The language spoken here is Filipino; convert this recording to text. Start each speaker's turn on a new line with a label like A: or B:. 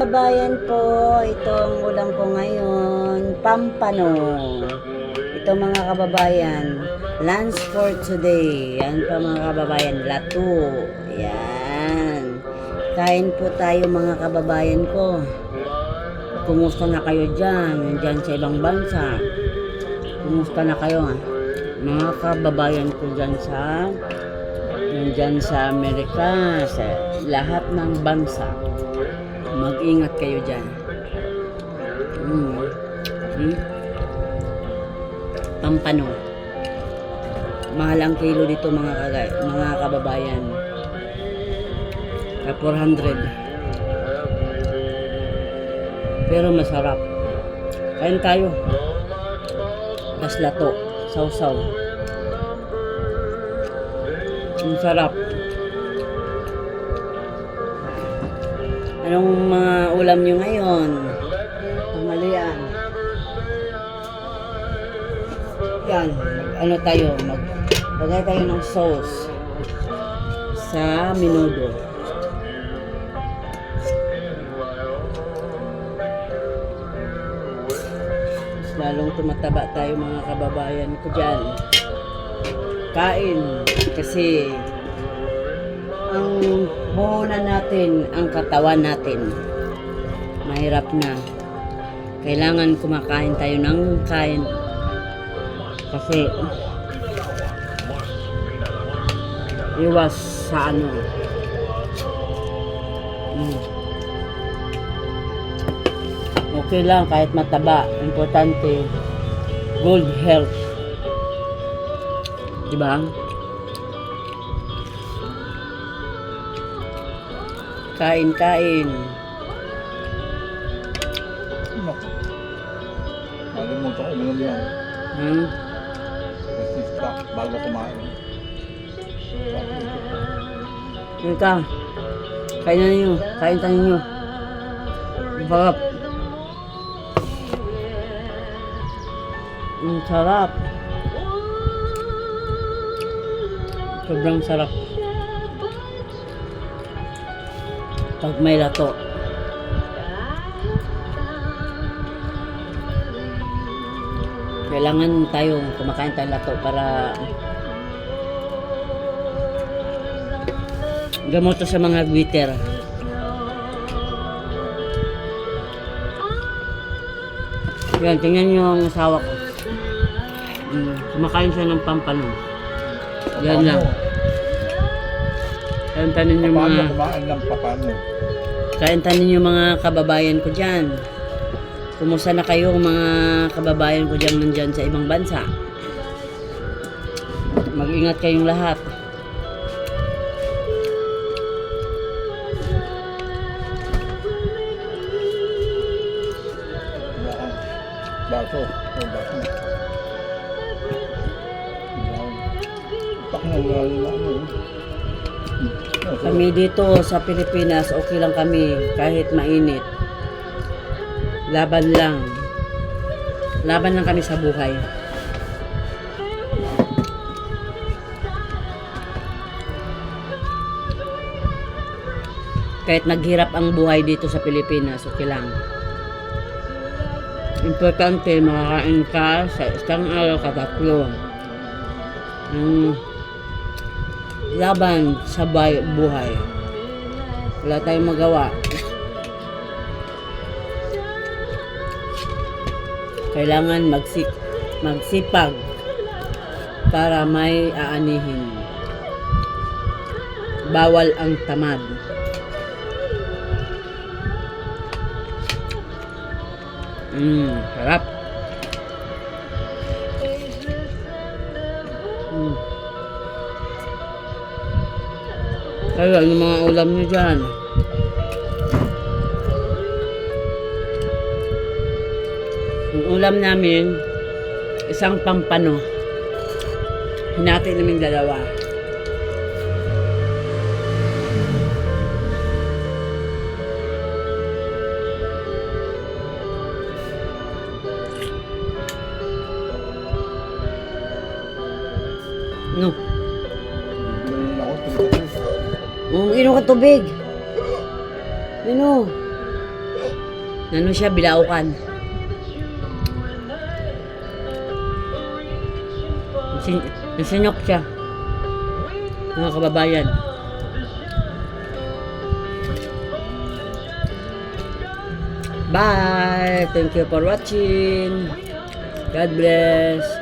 A: Bayan po, itong ulam ko ngayon, pampano. Ito mga kababayan, lunch for today. Yan pa mga kababayan, lato. Yan. Kain po tayo mga kababayan ko. Kumusta na kayo dyan? Nandyan sa ibang bansa. Kumusta na kayo? Mga kababayan ko dyan nandyan sa Amerika, sa lahat ng bansa. Mag-ingat kayo dyan. Pampano. Mahal ang kilo dito mga kababayan. 400. Pero masarap. Kain tayo. Tas lato. Sausaw. Ang sarap. Anong mga ulam nyo ngayon? Pamalian. Yan. Ano tayo? Maglagay tayo ng sauce sa menudo. Mas lalong tumataba tayo mga kababayan ko dyan. Kain. Kasi ang puhunan natin, ang katawan natin, mahirap na. Kailangan kumakain tayo ng kain. Kasi iwas sa ano. Okay lang kahit mataba. Importante, good health. Diba? Kain.
B: Nakalimutan ko uminom yan. Resista bago kumain.
A: Ika, kain tayo ninyo. Sarap. Ang sarap. Sobrang sarap. Pag may lato. Kailangan tayo kumakain tayo lato para gamot to sa mga bitter. Yan, tingnan nyo ang asawa ko. Kumakain siya ng pampano. Yan lang. Kaintanin nyo mga...
B: kumain ng papano?
A: Kaintanin nyo mga kababayan ko dyan. Kumusta na kayo mga kababayan ko dyan nandyan sa ibang bansa? Mag-ingat kayong lahat.
B: Baso.
A: Kami dito sa Pilipinas, okay lang kami kahit mainit. Laban lang kami sa buhay. Kahit naghirap ang buhay dito sa Pilipinas, okay lang. Importante makakain ka sa isang araw katatlo. Laban sa buhay. Wala tayong magawa. Kailangan magsipag para may aanihin. Bawal ang tamad. Sarap. Kaya ano mga ulam nyo dyan? Ang ulam namin, isang pampano. Hinati namin dalawa. No.
B: Ako,
A: Inom ka tubig. Inom. Ano siya, bilaukan. Nasinyok siya. Mga kababayan. Bye! Thank you for watching. God bless.